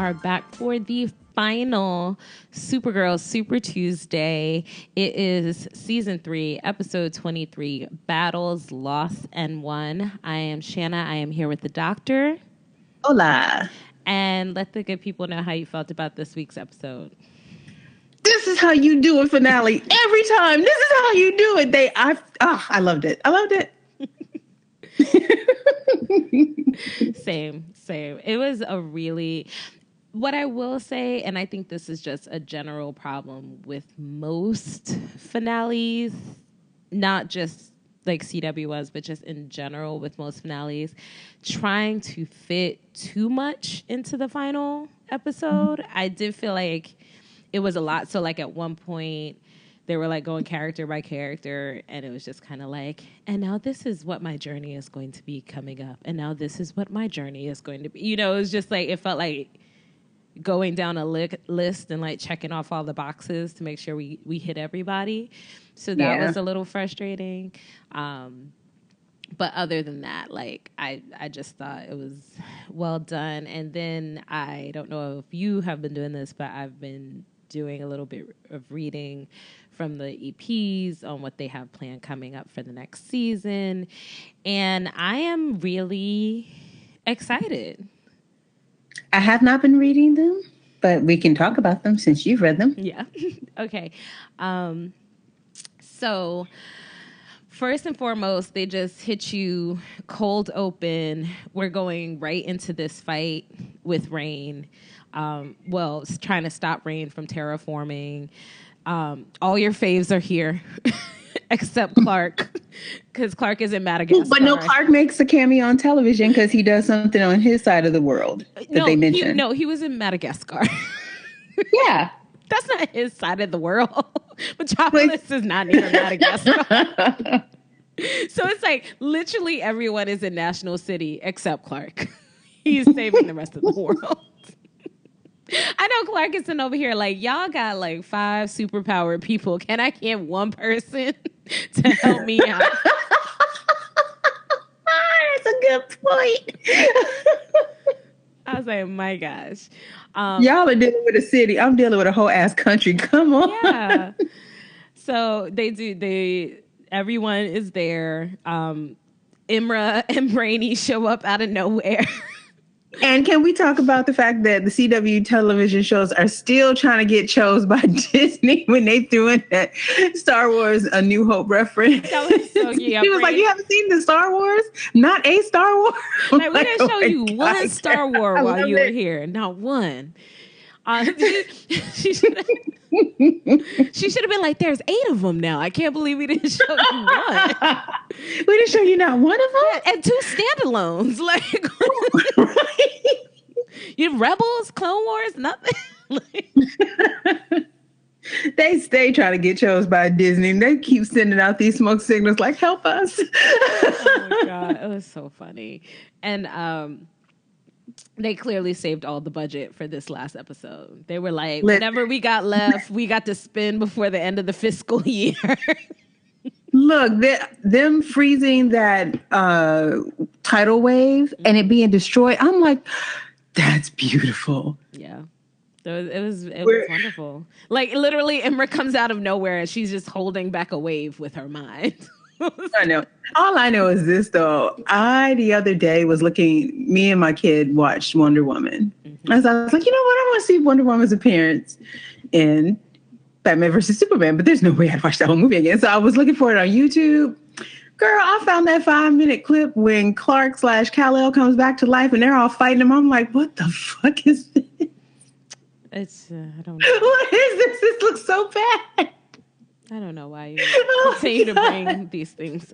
are back for the final Supergirl Super Tuesday. It is season 3, episode 23, Battles Lost and Won. I am Shanna. I am here with the doctor. Hola. And let the good people know how you felt about this week's episode. This is how you do a finale every time. This is how you do it. I loved it. I loved it. Same. It was a really, what I will say, and I think this is just a general problem with most finales, not just like CW was, but just in general with most finales, trying to fit too much into the final episode. Mm-hmm. I did feel like it was a lot. So like at one point they were like going character by character, and it was just kind of like, and now this is what my journey is going to be coming up. And now this is what my journey is going to be. You know, it was just like, it felt like going down a list and like checking off all the boxes to make sure we hit everybody. So that was a little frustrating. But other than that, like, I just thought it was well done. And then I don't know if you have been doing this, but I've been doing a little bit of reading from the EPs on what they have planned coming up for the next season. And I am really excited. I have not been reading them, but we can talk about them since you've read them. Yeah. Okay. So first and foremost, they just hit you cold open. We're going right into this fight with Rain. Trying to stop Rain from terraforming. All your faves are here, except Clark, because Clark is in Madagascar. But no, Clark makes a cameo on television because he does something on his side of the world that they mentioned. He was in Madagascar. Yeah. That's not his side of the world. Metropolis is not near Madagascar. So it's like literally everyone is in National City except Clark. He's saving the rest of the world. I know Clark is sitting over here like, y'all got like 5 superpowered people. Can I get one person to help me out? That's a good point. I was like, my gosh. Y'all are dealing with a city. I'm dealing with a whole ass country. Come on. Yeah. So everyone is there. Imra and Brainy show up out of nowhere. And can we talk about the fact that the CW television shows are still trying to get chose by Disney when they threw in that Star Wars A New Hope reference? That was so cute. He was like, you haven't seen the Star Wars? Not a Star Wars? Like, we didn't show you one Star Wars while you were here. Not one. She should have been like, there's 8 of them now. I can't believe we didn't show you one. We didn't show you not one of them? And 2 standalones. Like, you Rebels, Clone Wars, nothing. They stay trying to get chose by Disney. They keep sending out these smoke signals like, help us. Oh my God. It was so funny. And they clearly saved all the budget for this last episode. They were like, whatever we got left, we got to spend before the end of the fiscal year. Look, them freezing that tidal wave and it being destroyed. I'm like, that's beautiful. Yeah. It was wonderful. Like, literally, Imra comes out of nowhere and she's just holding back a wave with her mind. I know. All I know is this, though. The other day was me and my kid watched Wonder Woman. Mm-hmm. And so I was like, you know what? I want to see Wonder Woman's appearance in Batman versus Superman, but there's no way I'd watch that whole movie again. So I was looking for it on YouTube. Girl, I found that 5-minute clip when Clark/Kal-El comes back to life and they're all fighting him. I'm like, what the fuck is this? I don't know. What is this? This looks so bad. I don't know why you continue to bring these things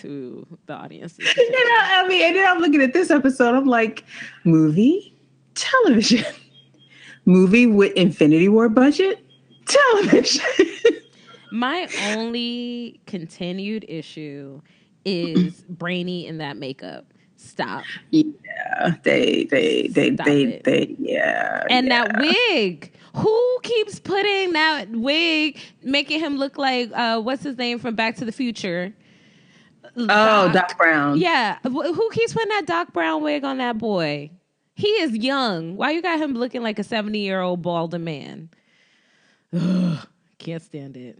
to the audience. And then I'm looking at this episode. I'm like, movie, television, movie with Infinity War budget, television. My only continued issue is Brainy in that makeup. Stop. Yeah, they yeah. And that wig. Who keeps putting that wig, making him look like what's his name from Back to the Future? Doc Brown. Yeah. Who keeps putting that Doc Brown wig on that boy? He is young. Why you got him looking like a 70-year-old balding man? Ugh, can't stand it.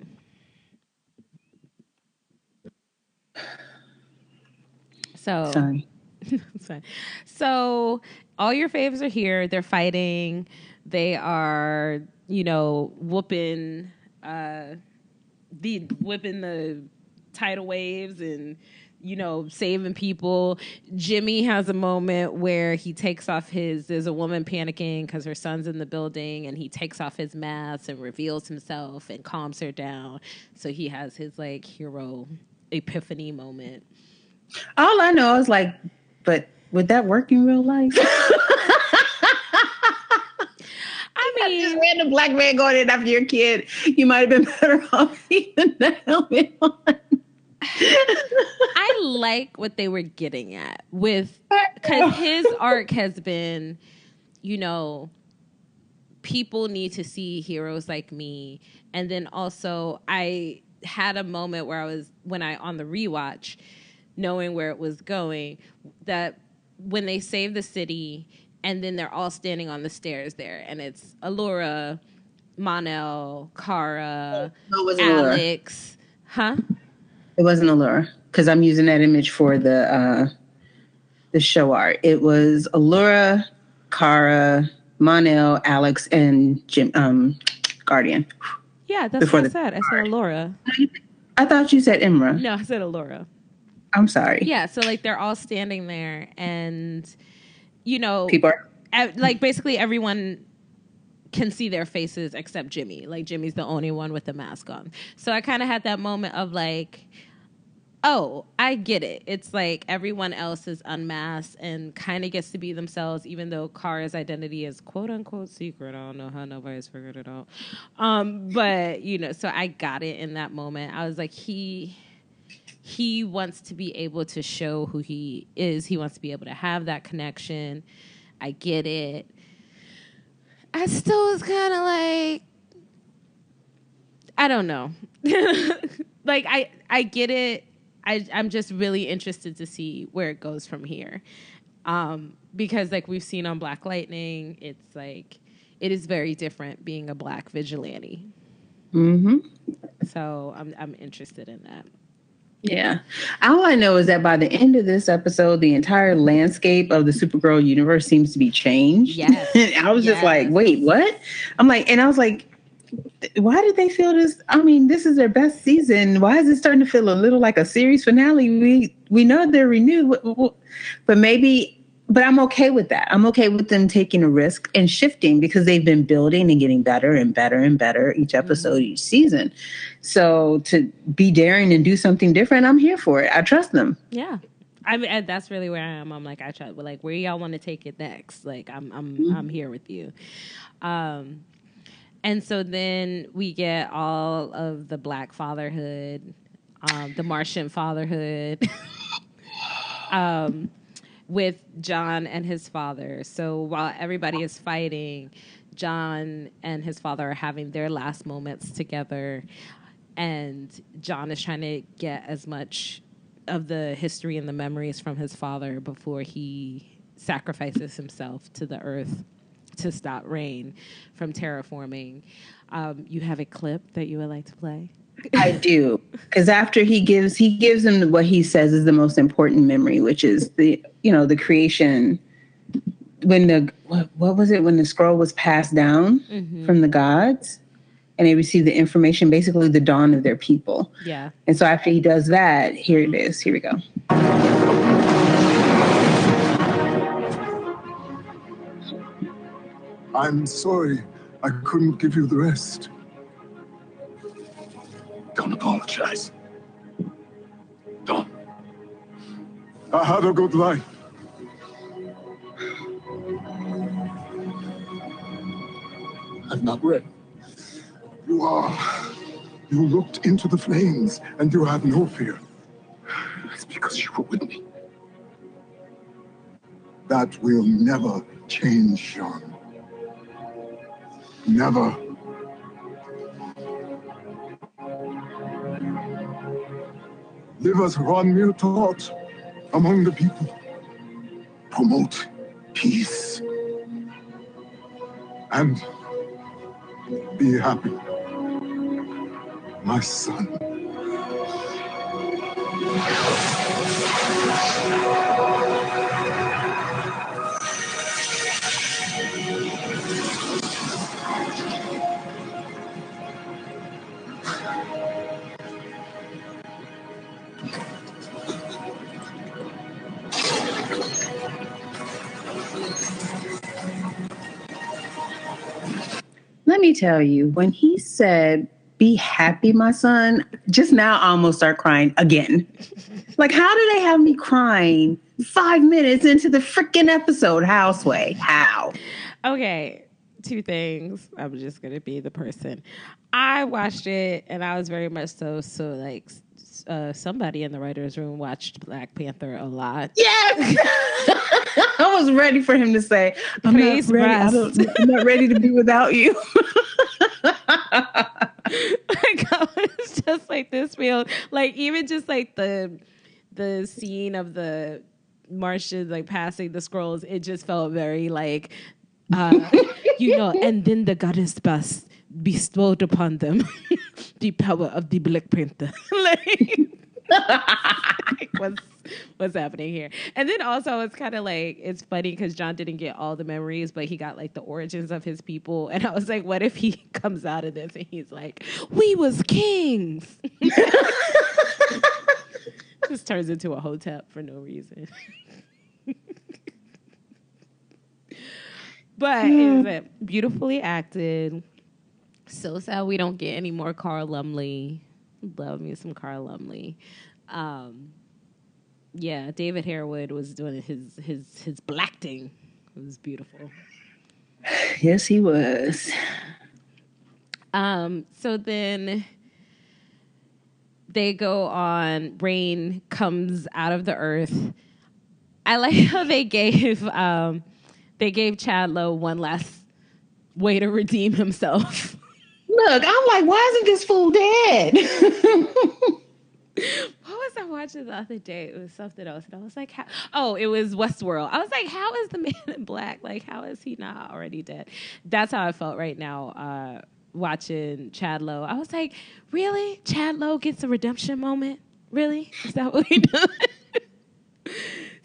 So, Sorry. So all your faves are here. They're fighting. They are, whooping the tidal waves and saving people. Jimmy has a moment where he takes off there's a woman panicking because her son's in the building, and he takes off his mask and reveals himself and calms her down. So he has his hero epiphany moment. All I know is but would that work in real life? I mean, just random black man going in after your kid. You might have been better off keeping the helmet on. I like what they were getting at because his arc has been, people need to see heroes like me. And then also I had a moment where on the rewatch, knowing where it was going, that when they save the city and then they're all standing on the stairs there, and it's Allura, Mon-El, Kara, Alex. Huh? It wasn't Allura, because I'm using that image for the show art. It was Allura, Kara, Mon-El, Alex, and Jim, Guardian. Yeah, that's what I said. I said Allura. I thought you said Imra. No, I said Allura. I'm sorry. Yeah, so they're all standing there, and people are basically everyone can see their faces except Jimmy. Jimmy's the only one with the mask on. So I kind of had that moment of oh, I get it. It's everyone else is unmasked and kind of gets to be themselves, even though Kara's identity is quote unquote secret. I don't know how nobody's figured it out. But so I got it in that moment. I was like, he wants to be able to show who he is. He wants to be able to have that connection. I get it. I still was kind of I don't know. I get it. I'm just really interested to see where it goes from here. Because we've seen on Black Lightning, it's it is very different being a black vigilante. Mm-hmm. So I'm interested in that. Yeah. All I know is that by the end of this episode, the entire landscape of the Supergirl universe seems to be changed. Yes. I was just wait, what? And I was like, why did they feel this? I mean, this is their best season. Why is it starting to feel a little like a series finale? We know they're renewed, but I'm okay with that. I'm okay with them taking a risk and shifting because they've been building and getting better and better and better each episode, each season. So to be daring and do something different, I'm here for it. I trust them. Yeah. I mean, that's really where I am. I'm I try, where y'all want to take it next? I'm here with you. And so then we get all of the Black Fatherhood, the Martian Fatherhood, with John and his father. So while everybody is fighting, John and his father are having their last moments together. And John is trying to get as much of the history and the memories from his father before he sacrifices himself to the earth to stop Rain from terraforming. You have a clip that you would like to play? I do, because after he gives him what he says is the most important memory, which is the creation. When what was it when the scroll was passed down from the gods, and they received the information, basically the dawn of their people. Yeah. And so after he does that, here it is. Here we go. I'm sorry I couldn't give you the rest. Don't apologize. Don't. I had a good life. I'm not ready. You looked into the flames and you had no fear. It's because you were with me. That will never change, Sean. Never. Live as Ron taught among the people. Promote peace. And be happy, my son. Let me tell you, when he said, "Be happy, my son," just now I almost start crying again. Like, how do they have me crying 5 minutes into the freaking episode? Houseway? How? Okay, two things. I'm just gonna be the person. I watched it, and I was very much so like somebody in the writers' room watched Black Panther a lot. Yes, I was ready for him to say, "I'm Praise not ready. I'm not ready to be without you." Like, I was just like this feel like even just like the scene of the Martians like passing the scrolls, it just felt very like and then the goddess bestowed upon them the power of the Black Panther. Like, what's happening here? And then also it's kind of like, it's funny because John didn't get all the memories, but he got like the origins of his people. And I was like, what if he comes out of this and he's like, we was kings? Just turns into a hotep for no reason. But it was beautifully acted. So sad we don't get any more Carl Lumley. Love me some Carl Lumley. Yeah, David Harewood was doing his blacking. It was beautiful. Yes, he was. So then they go on. Rain comes out of the earth. I like how they gave Chad Lowe one last way to redeem himself. Look, I'm like, why isn't this fool dead? What was I watching the other day? It was something else. And I was like, it was Westworld. I was like, how is the man in black? Like, how is he not already dead? That's how I felt right now watching Chad Lowe. I was like, really? Chad Lowe gets a redemption moment? Really? Is that what we do?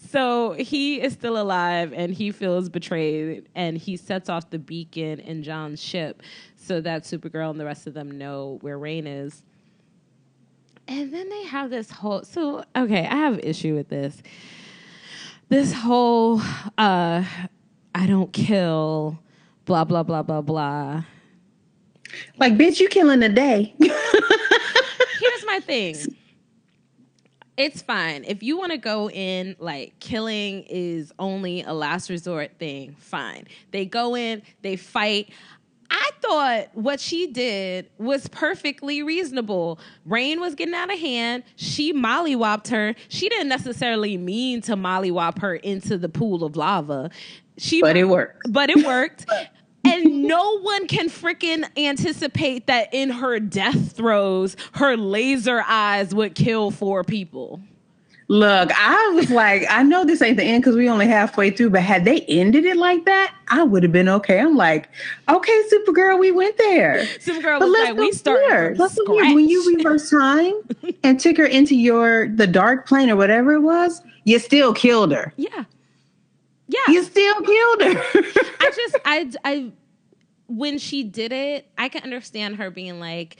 So he is still alive and he feels betrayed and he sets off the beacon in John's ship so that Supergirl and the rest of them know where Rain is. And then they have this whole... So, okay, I have an issue with this. This whole, I don't kill, blah, blah, blah, blah, blah. Like, bitch, you killing a day. Here's my thing. It's fine. If you want to go in, like, killing is only a last resort thing, fine. They go in, they fight. I thought what she did was perfectly reasonable. Rain was getting out of hand. She mollywopped her. She didn't necessarily mean to mollywop her into the pool of lava. But it worked. And no one can freaking anticipate that in her death throes, her laser eyes would kill 4 people. Look, I was like, I know this ain't the end because we only halfway through, but had they ended it like that, I would have been okay. I'm like, okay, Supergirl, we went there. Supergirl was like, we started from scratch. When you reverse time and took her into the dark plane or whatever it was, you still killed her. Yeah. You still killed her. I when she did it, I can understand her being like,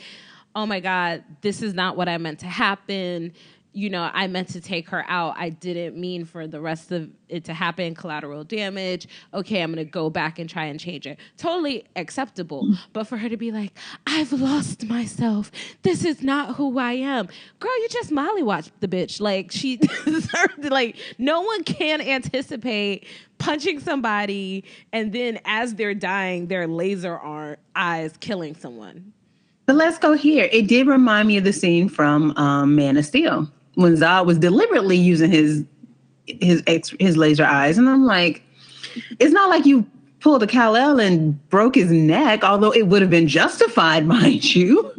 oh my God, this is not what I meant to happen. You know, I meant to take her out. I didn't mean for the rest of it to happen, collateral damage. Okay, I'm going to go back and try and change it. Totally acceptable. But for her to be like, I've lost myself. This is not who I am. Girl, you just mollywatched the bitch. Like, she deserved it. Like, no one can anticipate punching somebody and then as they're dying, their laser eyes killing soman. But let's go here. It did remind me of the scene from Man of Steel when Zod was deliberately using his laser eyes, and I'm like, it's not like you pulled a Kal-El and broke his neck, although it would have been justified, mind you.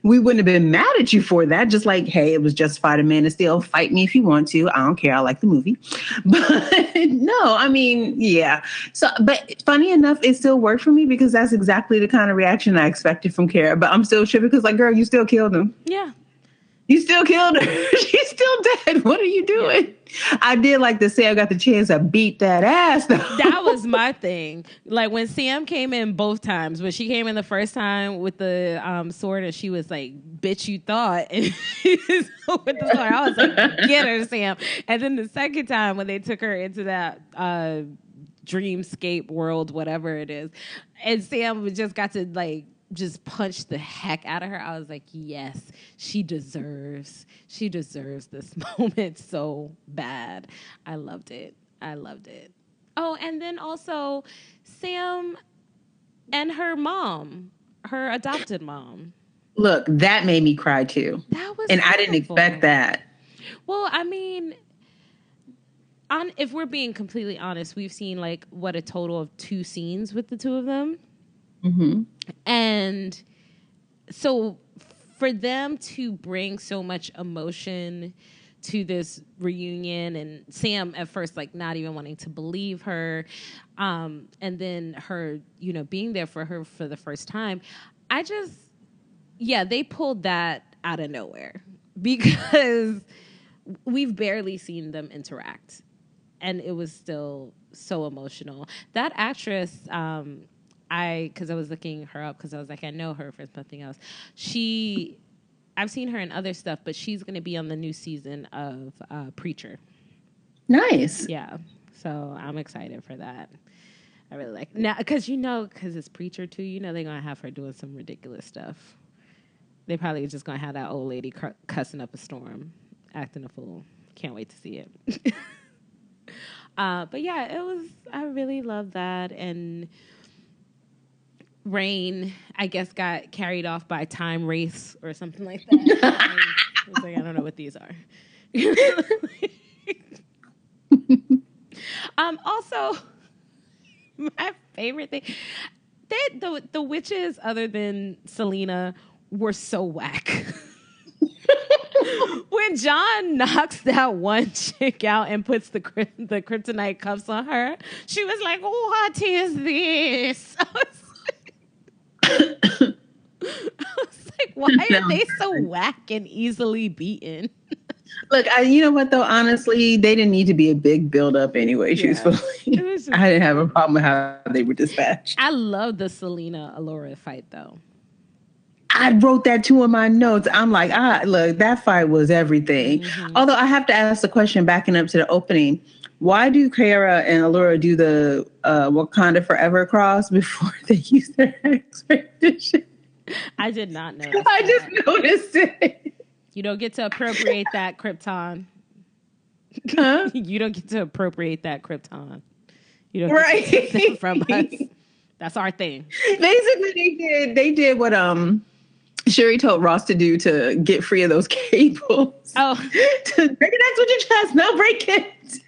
We wouldn't have been mad at you for that. Just like, hey, it was justified in Man of Steel. Fight me if you want to. I don't care. I like the movie. But no, I mean, yeah. So, but funny enough, it still worked for me because that's exactly the kind of reaction I expected from Kara. But I'm still tripping because, like, girl, you still killed him. Yeah. You still killed her. She's still dead. What are you doing? Yeah. I did like to say I got the chance to beat that ass, though. That was my thing. Like when Sam came in both times, when she came in the first time with the sword and she was like, bitch, you thought. And with the sword, I was like, get her, Sam. And then the second time when they took her into that dreamscape world, whatever it is, and Sam just got to like, just punched the heck out of her. I was like, yes, she deserves this moment so bad. I loved it. Oh, and then also Sam and her mom, her adopted mom. Look, that made me cry too. That was and beautiful. I didn't expect that. Well, I mean, if we're being completely honest, we've seen like a total of 2 scenes with the two of them. Mm-hmm. And so for them to bring so much emotion to this reunion, and Sam at first like not even wanting to believe her, and then her, being there for her for the first time, they pulled that out of nowhere because we've barely seen them interact, and it was still so emotional. That actress, because I was looking her up because I was like, I know her for something else. I've seen her in other stuff, but she's going to be on the new season of Preacher. Nice. Yeah. So I'm excited for that. I really like now because it's Preacher too. They're going to have her doing some ridiculous stuff. They probably just going to have that old lady cussing up a storm, acting a fool. Can't wait to see it. But yeah, I really love that. And Rain, I guess, got carried off by Time Wraiths or something like that. I was like, I don't know what these are. Also, my favorite thing, the witches, other than Selena, were so whack. When John knocks that one chick out and puts the kryptonite cuffs on her, she was like, what is this? I was like, why are they so whack and easily beaten? Look, you know what though? Honestly, they didn't need to be a big build-up anyway. Truthfully, I didn't have a problem with how they were dispatched. I love the Selena Allura fight though. I wrote that too in my notes. I'm like, look, that fight was everything. Mm-hmm. Although I have to ask the question, backing up to the opening. Why do Kara and Allura do the Wakanda Forever cross before they use their expedition? I did not know. I just noticed it. You don't get to appropriate that Krypton. Huh? You don't get to appropriate that Krypton. You don't get to take that from us. That's our thing. Basically, they did what Shuri told Ross to do to get free of those cables. Oh, to break it next with your chest. No, break it.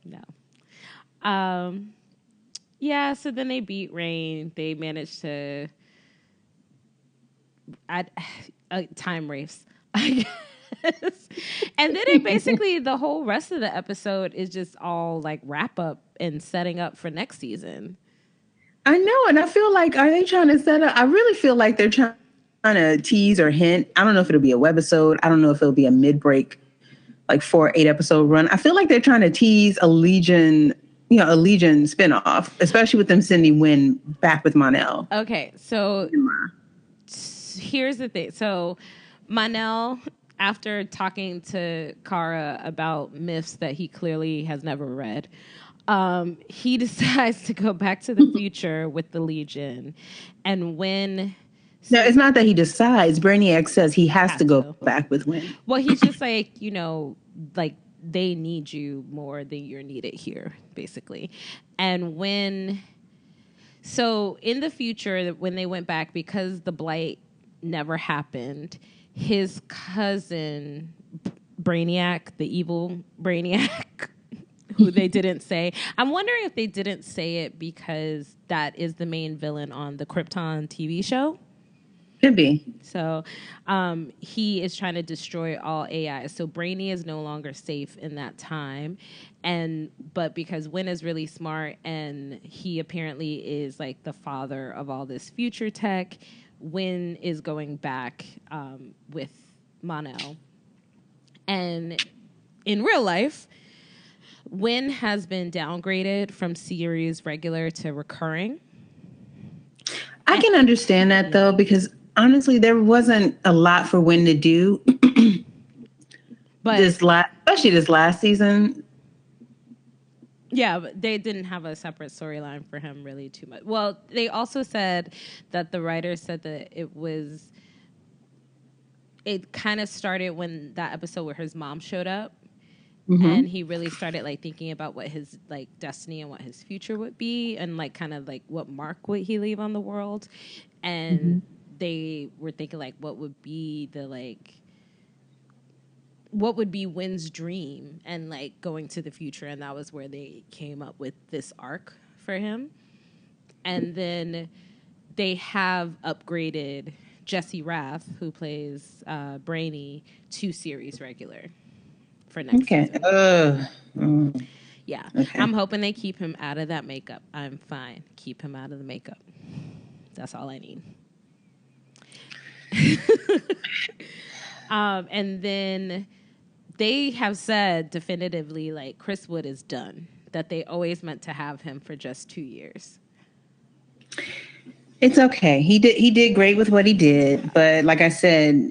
No. Yeah, so then they beat Rain. They managed to time wraiths, I guess. And then it basically, the whole rest of the episode is just all like wrap up and setting up for next season. I know, and I feel like, are they trying to set up? I really feel like they're trying to tease or hint. I don't know if it'll be a webisode. I don't know if it'll be a mid-break, like 4-8 episode run. I feel like they're trying to tease a Legion spinoff, especially with them sending Winn back with Mon-El. Okay, so here's the thing. So Mon-El, after talking to Kara about myths that he clearly has never read, he decides to go back to the future with the Legion. And when... No, it's not that he decides. Brainiac says he has to go back with Winn. Well, he's just like, like they need you more than you're needed here, basically. And so in the future, when they went back, because the blight never happened, his cousin Brainiac, the evil Brainiac, who they didn't say. I'm wondering if they didn't say it because that is the main villain on the Krypton TV show. Could be. So he is trying to destroy all AI. So Brainy is no longer safe in that time. But because Winn is really smart and he apparently is like the father of all this future tech, Winn is going back with Mon-El. And in real life, Winn has been downgraded from series regular to recurring. I can understand that though, because honestly, there wasn't a lot for Winn to do. But especially this last season. Yeah, but they didn't have a separate storyline for him really too much. Well, they also said that the writers said that it kind of started when that episode where his mom showed up. Mm-hmm. And he really started like thinking about what his like destiny and what his future would be, and like kind of like what mark would he leave on the world. And they were thinking like what would be Winn's dream and like going to the future, and that was where they came up with this arc for him. And then they have upgraded Jesse Rath, who plays Brainy, to series regular for next season. Yeah. Okay. I'm hoping they keep him out of that makeup. I'm fine. Keep him out of the makeup. That's all I need. And then they have said definitively, like, Chris Wood is done. That they always meant to have him for just 2 years. It's okay. He did great with what he did, but like I said,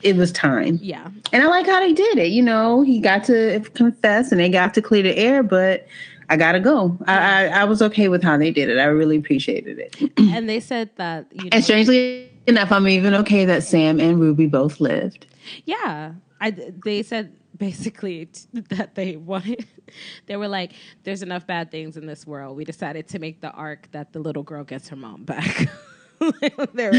it was time. Yeah. And I like how they did it. You know, he got to confess and they got to clear the air, but I gotta go. I was okay with how they did it. I really appreciated it. And they said that, and strangely enough, I'm even okay that Sam and Ruby both lived. Yeah. They said basically that they were like, there's enough bad things in this world. We decided to make the arc that the little girl gets her mom back. They're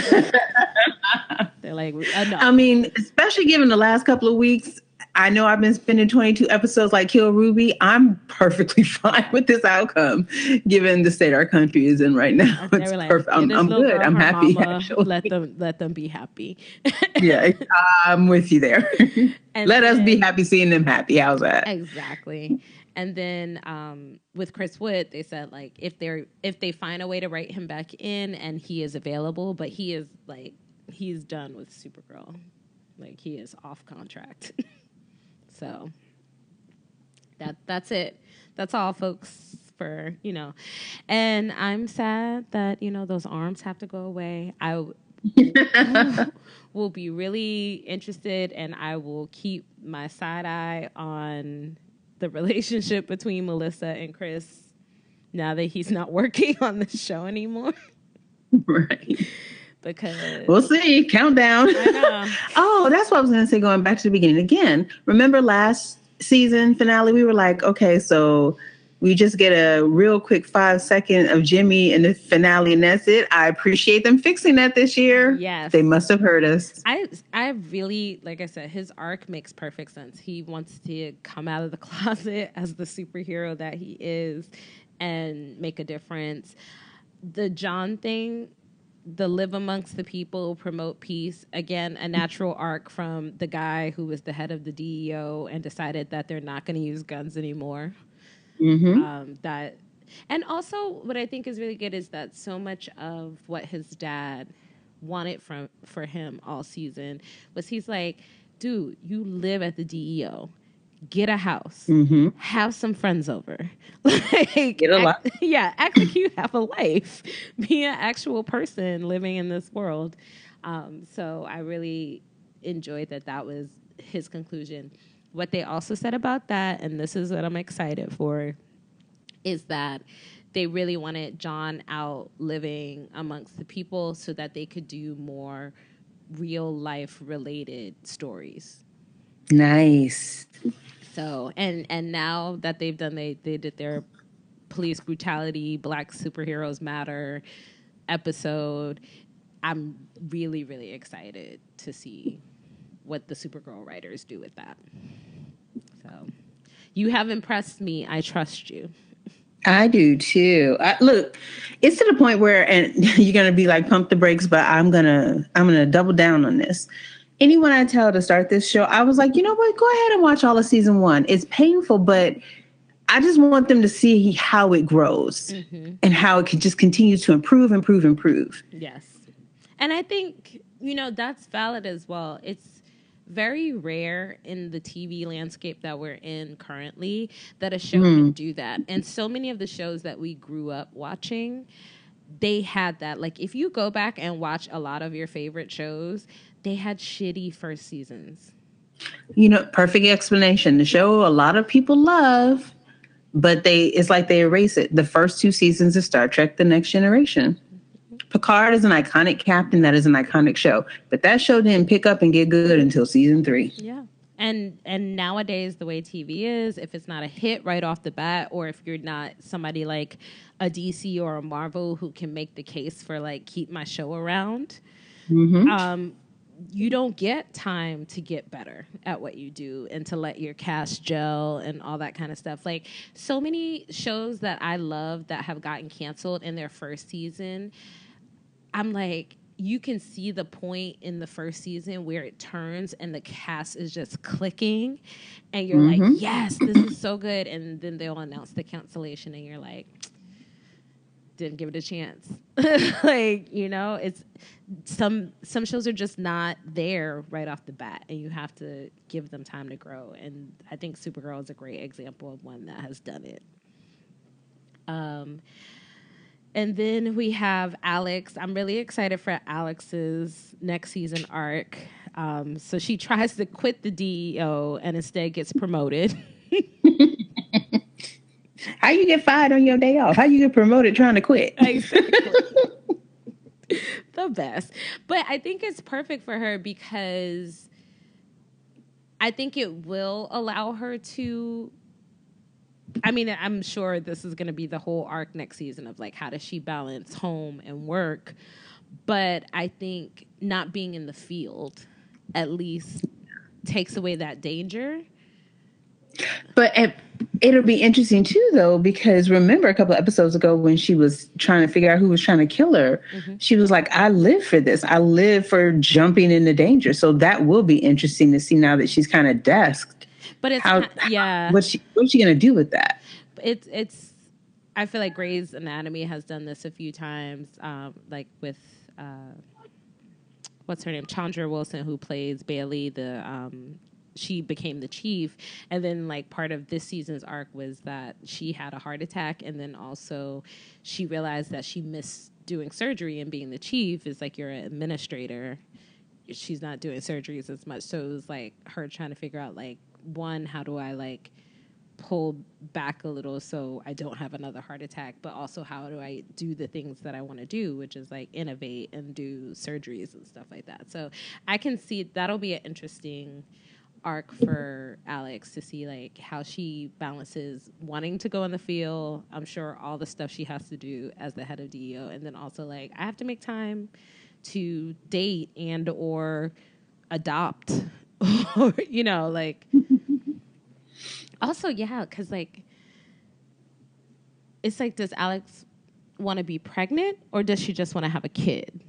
like, enough. I mean, especially given the last couple of weeks, I know I've been spending 22 episodes like Kill Ruby. I'm perfectly fine with this outcome, given the state our country is in right now. It's like, perfect. I'm good. I'm happy. Let them be happy. Yeah, I'm with you there. Let us be happy seeing them happy. How's that? Exactly. And then with Chris Wood, they said like if they find a way to write him back in and he is available, but he's done with Supergirl, like he is off contract. So that's it. That's all, folks. For and I'm sad that those arms have to go away. I will be really interested, and I will keep my side eye on the relationship between Melissa and Chris now that he's not working on the show anymore. Right. Because we'll see. Countdown. I know. Oh, that's what I was going to say, going back to the beginning again. Remember last season finale? We were like, okay, so we just get a real quick 5 second of Jimmy in the finale, and that's it. I appreciate them fixing that this year. Yes. They must have heard us. I really, like I said, his arc makes perfect sense. He wants to come out of the closet as the superhero that he is and make a difference. The John thing, the live amongst the people, promote peace. Again, a natural arc from the guy who was the head of the DEO and decided that they're not going to use guns anymore. Mm-hmm. And also what I think is really good is that so much of what his dad wanted for him all season was he's like, dude, you live at the DEO. Get a house. Have some friends over. Like, get a lot. Act like you have a life. Be an actual person living in this world. So I really enjoyed that was his conclusion. What they also said about that, and this is what I'm excited for, is that they really wanted John out living amongst the people so that they could do more real life related stories. Nice. So, and now that they did their police brutality, Black Superheroes Matter episode, I'm really, really excited to see what the Supergirl writers do with that. So, You have impressed me. I trust you. I do too. Look, it's to the point where, and you're gonna be like, pump the brakes, but I'm gonna double down on this. Anyone I tell to start this show, I was like, you know what? Go ahead and watch all of season 1. It's painful, but I just want them to see how it grows and how it can just continue to improve, improve, improve. Yes. And I think, that's valid as well. It's very rare in the TV landscape that we're in currently that a show can do that. And so many of the shows that we grew up watching, they had that. Like, if you go back and watch a lot of your favorite shows, they had shitty first seasons. Perfect explanation. The show a lot of people love, but it's like they erase it. The first 2 seasons of Star Trek: The Next Generation. Picard is an iconic captain. That is an iconic show. But that show didn't pick up and get good until season 3. Yeah. And nowadays, the way TV is, if it's not a hit right off the bat, or if you're not somebody like a DC or a Marvel who can make the case for, like, keep my show around, you don't get time to get better at what you do and to let your cast gel and all that kind of stuff. Like, so many shows that I love that have gotten canceled in their first season, I'm like, you can see the point in the first season where it turns and the cast is just clicking and you're like, yes, this is so good. And then they'll announce the cancellation and you're like, didn't give it a chance. Like, it's some shows are just not there right off the bat and you have to give them time to grow. And I think Supergirl is a great example of one that has done it. And then we have Alex. I'm really excited for Alex's next season arc. So she tries to quit the DEO and instead gets promoted. How you get fired on your day off? How you get promoted trying to quit? Exactly. The best. But I think it's perfect for her because I think it will allow her to... I mean, I'm sure this is going to be the whole arc next season of, like, how does she balance home and work? But I think not being in the field at least takes away that danger. But it'll be interesting, too, though, because remember a couple of episodes ago when she was trying to figure out who was trying to kill her, she was like, I live for this. I live for jumping into danger. So that will be interesting to see now that she's kind of desked. But it's what's she gonna do with that? It's I feel like Grey's Anatomy has done this a few times, like with what's her name, Chandra Wilson, who plays Bailey. She became the chief, and then, like, part of this season's arc was that she had a heart attack, and then also she realized that she missed doing surgery and being the chief. Is like, you're an administrator, she's not doing surgeries as much, so it was like her trying to figure out, like, one, how do I, like, pull back a little so I don't have another heart attack, but also how do I do the things that I want to do, which is, like, innovate and do surgeries and stuff like that. So I can see that'll be an interesting arc for Alex to see, like, how she balances wanting to go in the field, I'm sure all the stuff she has to do as the head of DEO, and then also, like, I have to make time to date and or adopt or, like... Also, yeah, because, like, it's like, does Alex want to be pregnant or does she just want to have a kid?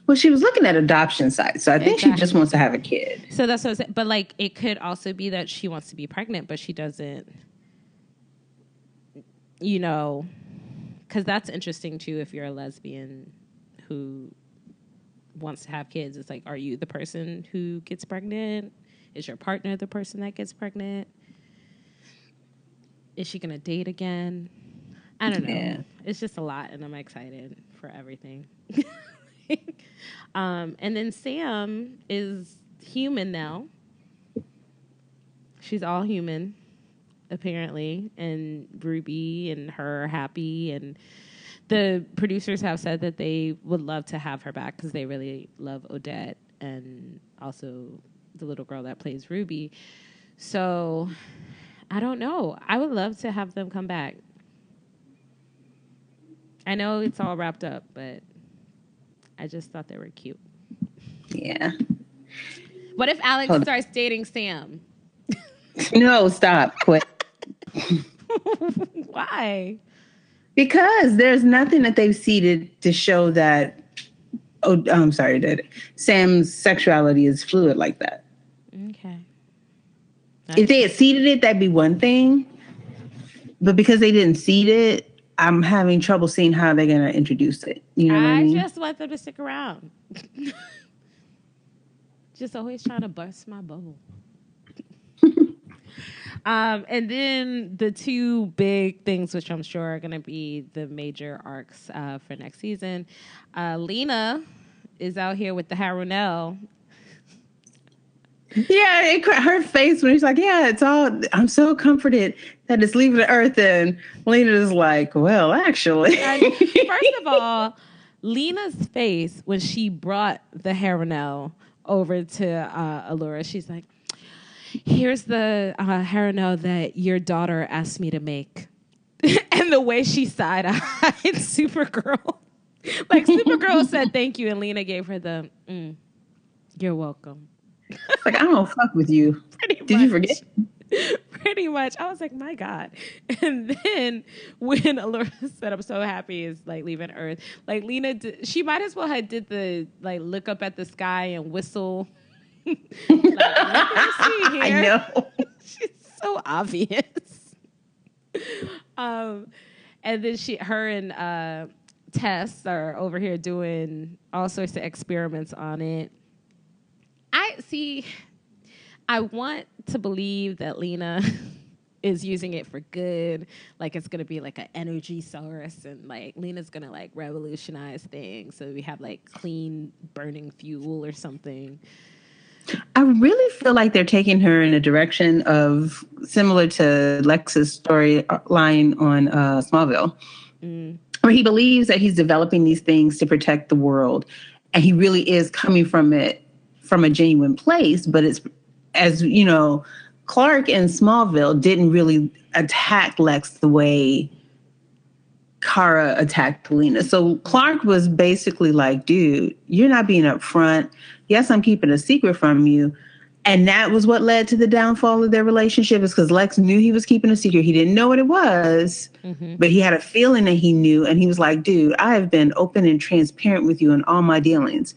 Well, she was looking at adoption sites, so I think she just wants to have a kid. So that's what I said. But, like, it could also be that she wants to be pregnant, but she doesn't, because that's interesting, too, if you're a lesbian who wants to have kids. It's like, are you the person who gets pregnant? Is your partner the person that gets pregnant? Is she going to date again? I don't know. Yeah. It's just a lot, and I'm excited for everything. And then Sam is human now. She's all human, apparently, and Ruby and her are happy, and the producers have said that they would love to have her back because they really love Odette and also the little girl that plays Ruby. So I don't know. I would love to have them come back. I know it's all wrapped up, but I just thought they were cute. Yeah. What if Alex starts dating Sam? No, stop. Quit. Why? Because there's nothing that they've seeded to show that, I'm sorry, that Sam's sexuality is fluid like that. Okay. If they had seeded it, that'd be one thing. But because they didn't seed it, I'm having trouble seeing how they're going to introduce it. You know what I mean? I just want them to stick around. Just always trying to burst my bubble. And then the two big things, which I'm sure are going to be the major arcs for next season. Lena is out here with the Harunel. Yeah, her face when she's like, yeah, it's all, I'm so comforted that it's leaving the earth. And Lena's like, well, actually. First of all, Lena's face when she brought the Harunel over to Allura, she's like, here's the Harunel that your daughter asked me to make. And the way she side-eyed Supergirl. Like, Supergirl said thank you, and Lena gave her the, you're welcome. Like, I don't fuck with you. Did you forget? Pretty much. I was like, my God. And then when Allura said, I'm so happy is like leaving Earth, like Lena, she might as well have did the, like, look up at the sky and whistle. Like, what do you see here? I know. She's so obvious. And then her and Tess are over here doing all sorts of experiments on it. I want to believe that Lena is using it for good. Like, it's going to be like an energy source, and like Lena's going to like revolutionize things. So we have like clean burning fuel or something. I really feel like they're taking her in a direction of similar to Lex's storyline on Smallville, where he believes that he's developing these things to protect the world. And he really is coming from it from a genuine place. But it's, as you know, Clark in Smallville didn't really attack Lex the way Kara attacked Lena. So Clark was basically like, dude, you're not being upfront. Yes, I'm keeping a secret from you. And that was what led to the downfall of their relationship, is because Lex knew he was keeping a secret. He didn't know what it was, but he had a feeling that he knew. And he was like, dude, I have been open and transparent with you in all my dealings.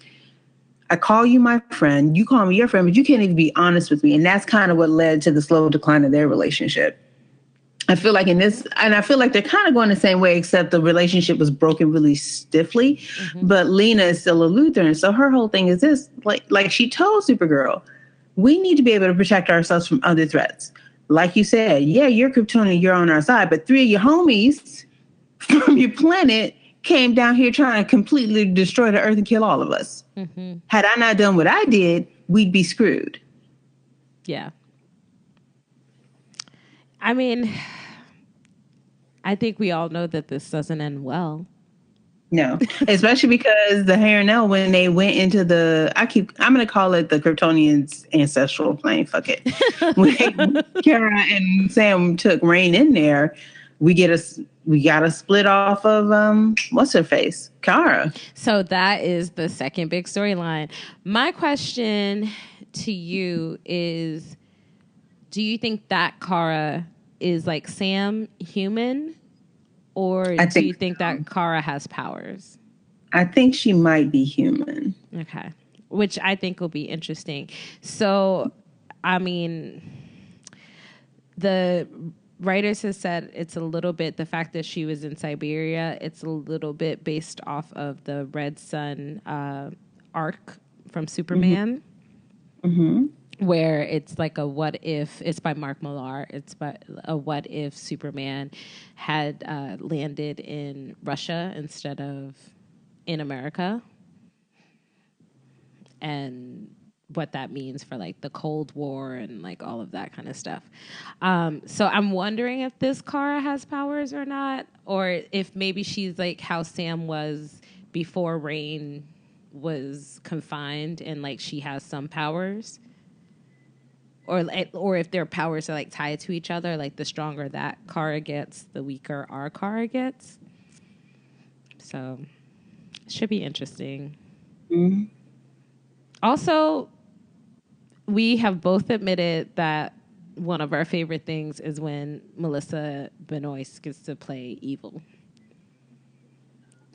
I call you my friend. You call me your friend, but you can't even be honest with me. And that's kind of what led to the slow decline of their relationship. I feel like I feel like they're kind of going the same way, except the relationship was broken really stiffly. But Lena is still a Lutheran. So her whole thing is this, like she told Supergirl, we need to be able to protect ourselves from other threats. Like you said, yeah, you're Kryptonian, you're on our side, but 3 of your homies from your planet came down here trying to completely destroy the earth and kill all of us. Had I not done what I did, we'd be screwed. Yeah. I mean, I think we all know that this doesn't end well. No, especially because the Harunel, when they went into I'm going to call it the Kryptonians' ancestral plane. Fuck it. When Kara and Sam took Rain in there, we got a split off of what's her face, Kara. So that is the second big storyline. My question to you is, do you think that Kara is like Sam human, or do you think that Kara has powers? I think she might be human. Okay. Which I think will be interesting. So, I mean, the writers have said it's a little bit, the fact that she was in Siberia, it's a little bit based off of the Red Sun arc from Superman. Where it's like a what if, it's by Mark Millar, it's by a what if Superman had landed in Russia instead of in America, and what that means for like the Cold War and like all of that kind of stuff. So I'm wondering if this Kara has powers or not, or if maybe she's like how Sam was before Rain was confined and like she has some powers. Or if their powers are like tied to each other, like the stronger that Kara gets, the weaker our Kara gets. So, should be interesting. Also, we have both admitted that one of our favorite things is when Melissa Benoist gets to play evil.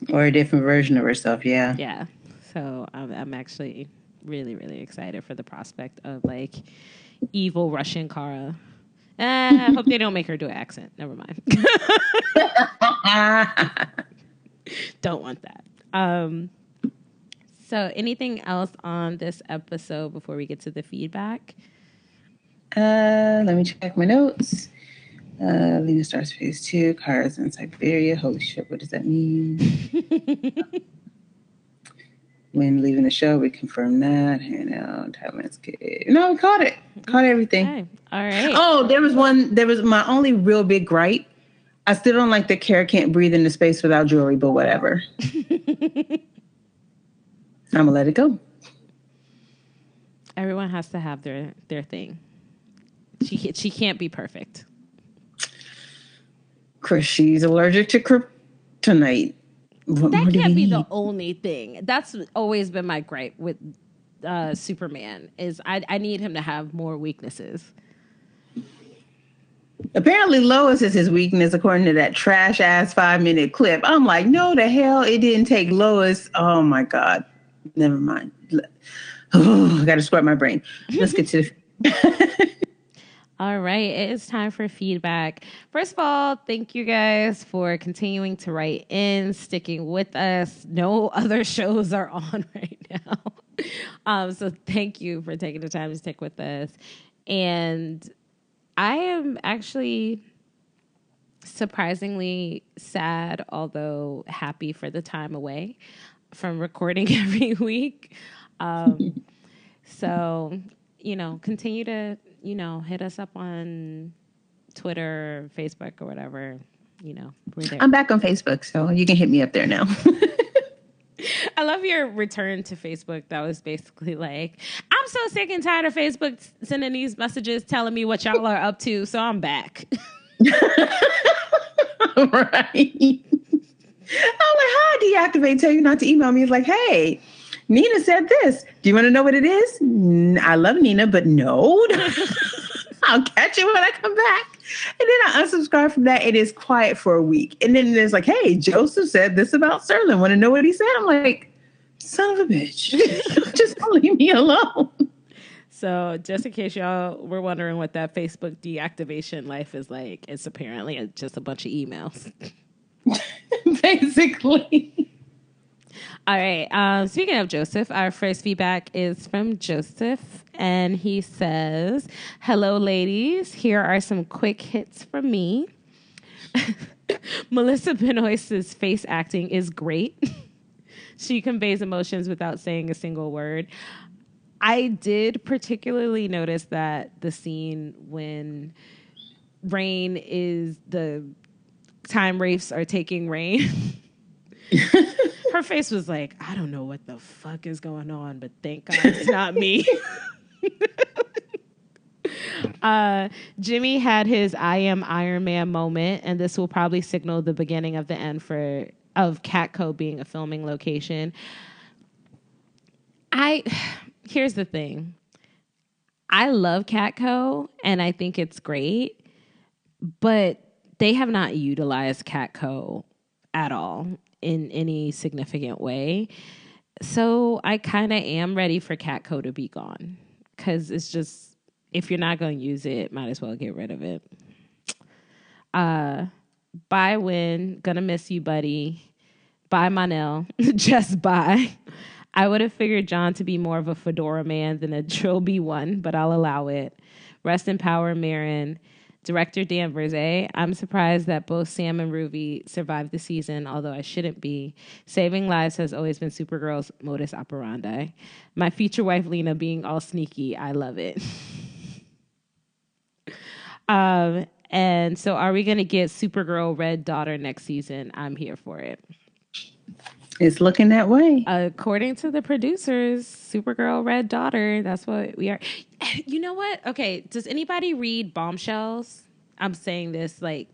Or a different version of herself, yeah. Yeah. So I'm actually really, really excited for the prospect of like evil Russian Kara. I hope they don't make her do an accent. Never mind. Don't want that. So anything else on this episode before we get to the feedback? Let me check my notes. Lena starts phase 2. Kara's in Siberia. Holy shit, what does that mean? When leaving the show, we confirmed that. Hang out, Thailand's kid. No, we caught it. Caught everything. Okay. All right. Oh, there was my only real big gripe. I still don't like that Kara can't breathe into space without jewelry, but whatever. I'm gonna let it go. Everyone has to have their thing. She can't be perfect. Chris, she's allergic to kryptonite. That can't be the only thing. That's always been my gripe with Superman is I need him to have more weaknesses. Apparently Lois is his weakness according to that trash ass 5-minute clip. I'm like, no, the hell, it didn't take Lois. Oh my God. Never mind. Oh, I got to squirt my brain. Let's get to All right, it is time for feedback. First of all, thank you guys for continuing to write in, sticking with us. No other shows are on right now. So thank you for taking the time to stick with us. And I am actually surprisingly sad, although happy for the time away from recording every week. So, continue to, hit us up on Twitter, Facebook, or whatever. We're there. I'm back on Facebook, so you can hit me up there now. I love your return to Facebook. That was basically like, I'm so sick and tired of Facebook sending these messages telling me what y'all are up to, so I'm back. Right. I'm like, how I deactivate, tell you not to email me. It's like, hey, Nina said this. Do you want to know what it is? I love Nina, but no. I'll catch it when I come back. And then I unsubscribe from that. It is quiet for a week. And then there's like, hey, Joseph said this about Sterling. Want to know what he said? I'm like, son of a bitch. Just leave me alone. So just in case y'all were wondering what that Facebook deactivation life is like, it's apparently just a bunch of emails. Basically. All right. Speaking of Joseph, our first feedback is from Joseph, and he says, "Hello, ladies. Here are some quick hits from me. Melissa Benoist's face acting is great. She conveys emotions without saying a single word. I did particularly notice that the scene when the time wraiths are taking Rain." Her face was like, I don't know what the fuck is going on, but thank God it's not me. Jimmy had his I am Iron Man moment, and this will probably signal the beginning of the end of Catco being a filming location. Here's the thing. I love Catco, and I think it's great, but they have not utilized Catco at all in any significant way. So I kind of am ready for Catco to be gone, because it's just, if you're not going to use it, might as well get rid of it. Bye, Winn. Gonna miss you, buddy. Bye, Mon-El. Just bye. I would have figured John to be more of a fedora man than a trilby one, but I'll allow it. Rest in power, Marin. Director Dan Verzay. I'm surprised that both Sam and Ruby survived the season, although I shouldn't be. Saving lives has always been Supergirl's modus operandi. My future wife, Lena, being all sneaky. I love it. And so are we going to get Supergirl Red Daughter next season? I'm here for it. It's looking that way. According to the producers, Supergirl Red Daughter, that's what we are. You know what? Okay, does anybody read Bombshells? I'm saying this like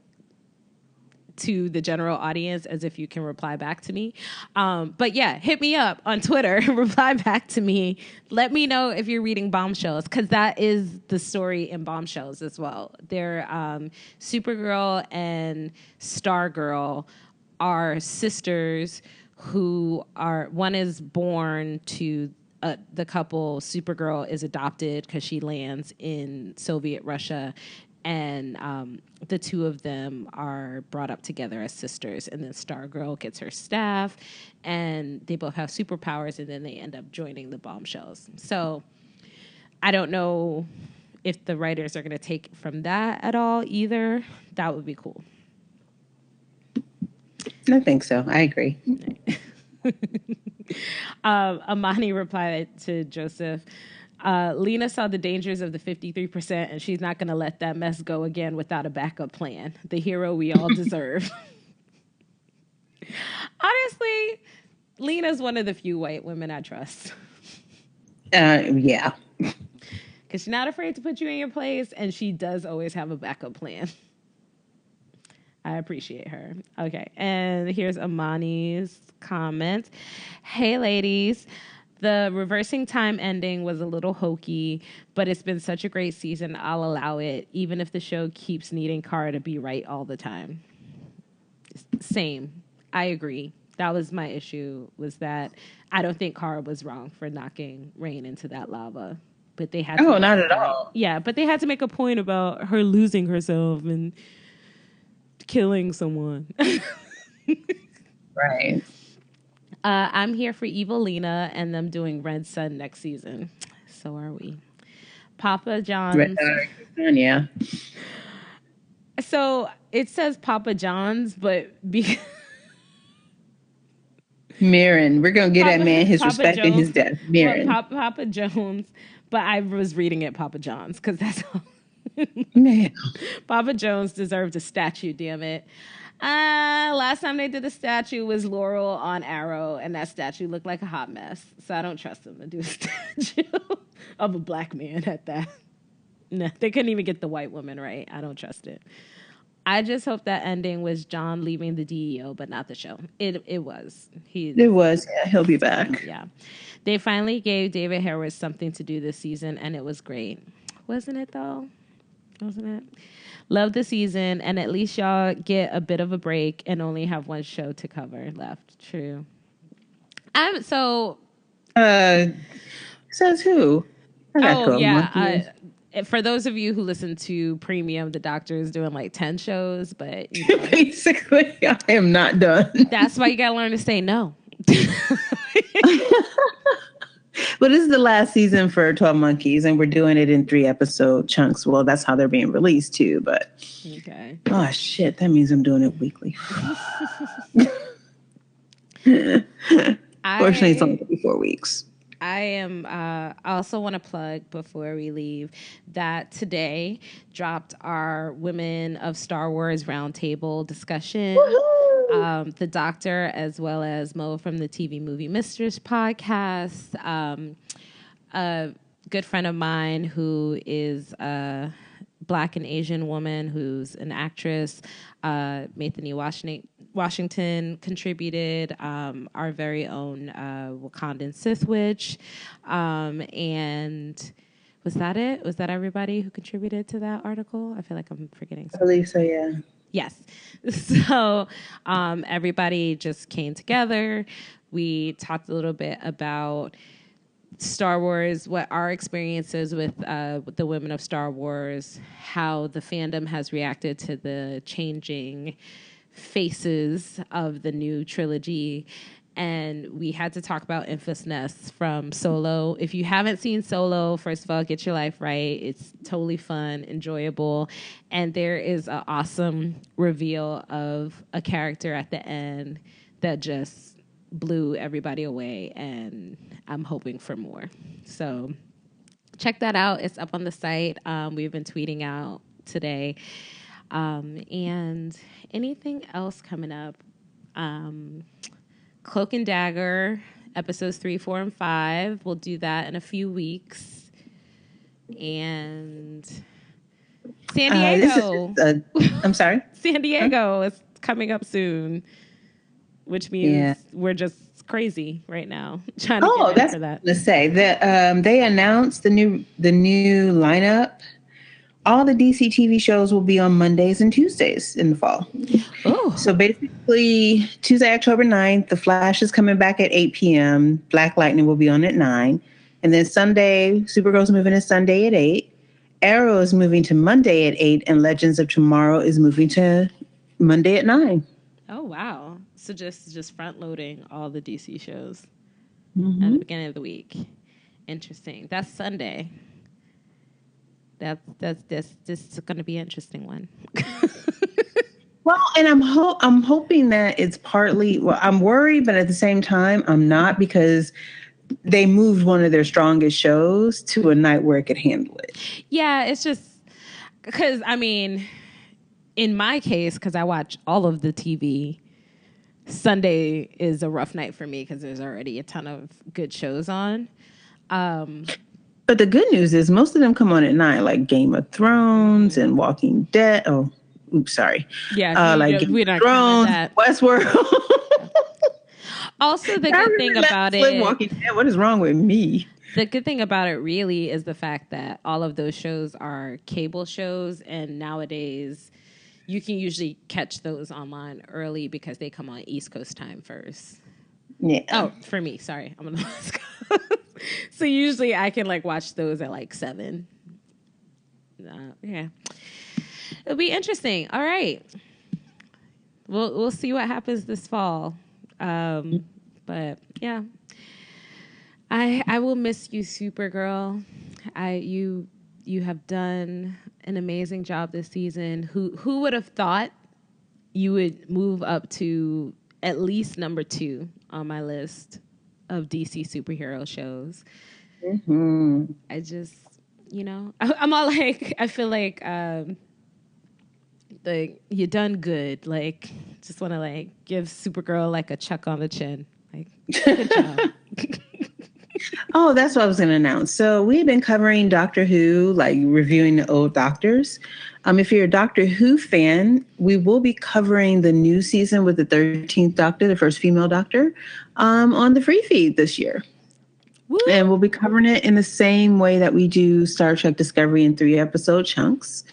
to the general audience as if you can reply back to me. But yeah, hit me up on Twitter, reply back to me. Let me know if you're reading Bombshells, because that is the story in Bombshells as well. They're Supergirl and Stargirl are sisters who are, one is born to the couple. Supergirl is adopted because she lands in Soviet Russia, and the two of them are brought up together as sisters. And then Stargirl gets her staff, and they both have superpowers, and then they end up joining the Bombshells. So I don't know if the writers are going to take from that at all either. That would be cool. I think so. I agree. Amani replied to Joseph, Lena saw the dangers of the 53%, and she's not going to let that mess go again without a backup plan. The hero we all deserve. Honestly, Lena's one of the few white women I trust. Yeah. Because she's not afraid to put you in your place, and she does always have a backup plan. I appreciate her. Okay, and here's Amani's comment. Hey, ladies. The reversing time ending was a little hokey, but it's been such a great season, I'll allow it, even if the show keeps needing Kara to be right all the time. Same. I agree. That was my issue, was that I don't think Kara was wrong for knocking Rain into that lava. But they had to not at all. Yeah, but they had to make a point about her losing herself and killing someone. Right. I'm here for Evil Lena and them doing Red Sun next season. So are we. Papa John's. Red Daughter of Krypton, yeah. So it says Papa John's, but Mirren. We're going to give that man his Papa respect Jones, and his death. Mirren. Well, Papa Jones, but I was reading it Papa John's because that's all. Man. Papa Jones deserved a statue, damn it. Last time they did a statue was Laurel on Arrow, and that statue looked like a hot mess. So I don't trust them to do a statue of a black man at that. No, they couldn't even get the white woman right. I don't trust it. I just hope that ending was John leaving the DEO, but not the show. It was. It was. Yeah, he'll be back. Yeah. They finally gave David Harris something to do this season, and it was great. Wasn't it, though? Wasn't it? Love the season, and at least y'all get a bit of a break and only have one show to cover left. True. Says who? For those of you who listen to Premium, the Doctor is doing like 10 shows, but you know, basically, I am not done. That's why you gotta learn to say no. But this is the last season for 12 Monkeys, and we're doing it in 3-episode chunks. Well, that's how they're being released too. But okay. Oh shit, that means I'm doing it weekly. Fortunately, it's only 4 weeks. I also want to plug before we leave that today dropped our Women of Star Wars Roundtable discussion. The Doctor, as well as Mo from the TV Movie Mistress podcast, a good friend of mine who is a Black and Asian woman who's an actress, Matheny Washington contributed, our very own Wakandan Sith Witch, and was that it? Was that everybody who contributed to that article? I feel like I'm forgetting something. I believe so, yeah. Yes. So everybody just came together. We talked a little bit about Star Wars, what our experiences with the Women of Star Wars, how the fandom has reacted to the changing faces of the new trilogy. And we had to talk about Enfys Nest from Solo. If you haven't seen Solo, first of all, get your life right. It's totally fun, enjoyable. And there is an awesome reveal of a character at the end that just blew everybody away. And I'm hoping for more. So check that out. It's up on the site. We've been tweeting out today. And anything else coming up? Cloak and Dagger, episodes 3, 4, and 5. We'll do that in a few weeks. And San Diego. I'm sorry? San Diego is coming up soon, which means we're just crazy right now trying to get ready for that. Let's say that they announced the new lineup. All the DC TV shows will be on Mondays and Tuesdays in the fall. Oh. So basically, Tuesday, October 9th, The Flash is coming back at 8 p.m. Black Lightning will be on at 9. And then Sunday, Supergirl's moving to Sunday at 8. Arrow is moving to Monday at 8. And Legends of Tomorrow is moving to Monday at 9. Oh, wow. So just front-loading all the DC shows at the beginning of the week. Interesting. That's Sunday. That's going to be an interesting one. Well, and I'm hoping that it's partly. Well, I'm worried, but at the same time, I'm not, because they moved one of their strongest shows to a night where it could handle it. Yeah, it's just because in my case, because I watch all of the TV, Sunday is a rough night for me because there's already a ton of good shows on. But the good news is most of them come on at 9, like Game of Thrones and Walking Dead. Oh, oops, sorry. Yeah, like Game of Thrones, Westworld. Also, the good thing about it, Walking Dead. What is wrong with me? The good thing about it really is the fact that all of those shows are cable shows, and nowadays you can usually catch those online early because they come on East Coast time first. Yeah. Oh, for me, sorry, I'm on the West Coast. So usually I can watch those at 7. Yeah, it'll be interesting. All right, we'll see what happens this fall. But yeah, I will miss you, Supergirl. You have done an amazing job this season. Who would have thought you would move up to at least number 2 on my list of DC superhero shows? I just, I'm all I feel like you done good. Just want to give Supergirl a chuck on the chin. Good job. Oh, that's what I was going to announce. So we've been covering Doctor Who, reviewing the old Doctors. If you're a Doctor Who fan, we will be covering the new season with the 13th Doctor, the first female Doctor, on the free feed this year. Woo. And we'll be covering it in the same way that we do Star Trek Discovery in 3-episode chunks.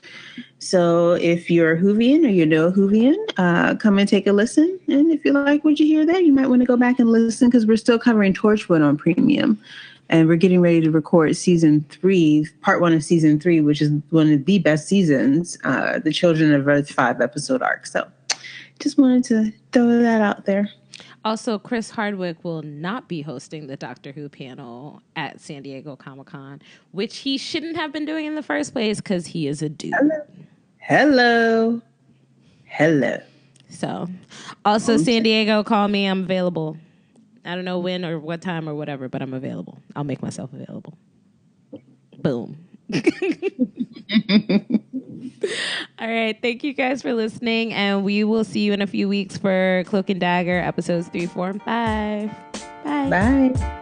So if you're a Whovian or you know a Whovian, come and take a listen. And if you like what you hear there, you might want to go back and listen, because we're still covering Torchwood on Premium. And we're getting ready to record season 3, part 1 of season 3, which is one of the best seasons, the Children of Earth 5-episode arc. So just wanted to throw that out there. Also, Chris Hardwick will not be hosting the Doctor Who panel at San Diego Comic-Con, which he shouldn't have been doing in the first place because he is a dude. Hello. So, also, San Diego, call me. I'm available. I don't know when or what time or whatever, but I'm available. I'll make myself available. Boom. All right. Thank you guys for listening, and we will see you in a few weeks for Cloak and Dagger episodes 3, 4, and 5. Bye. Bye.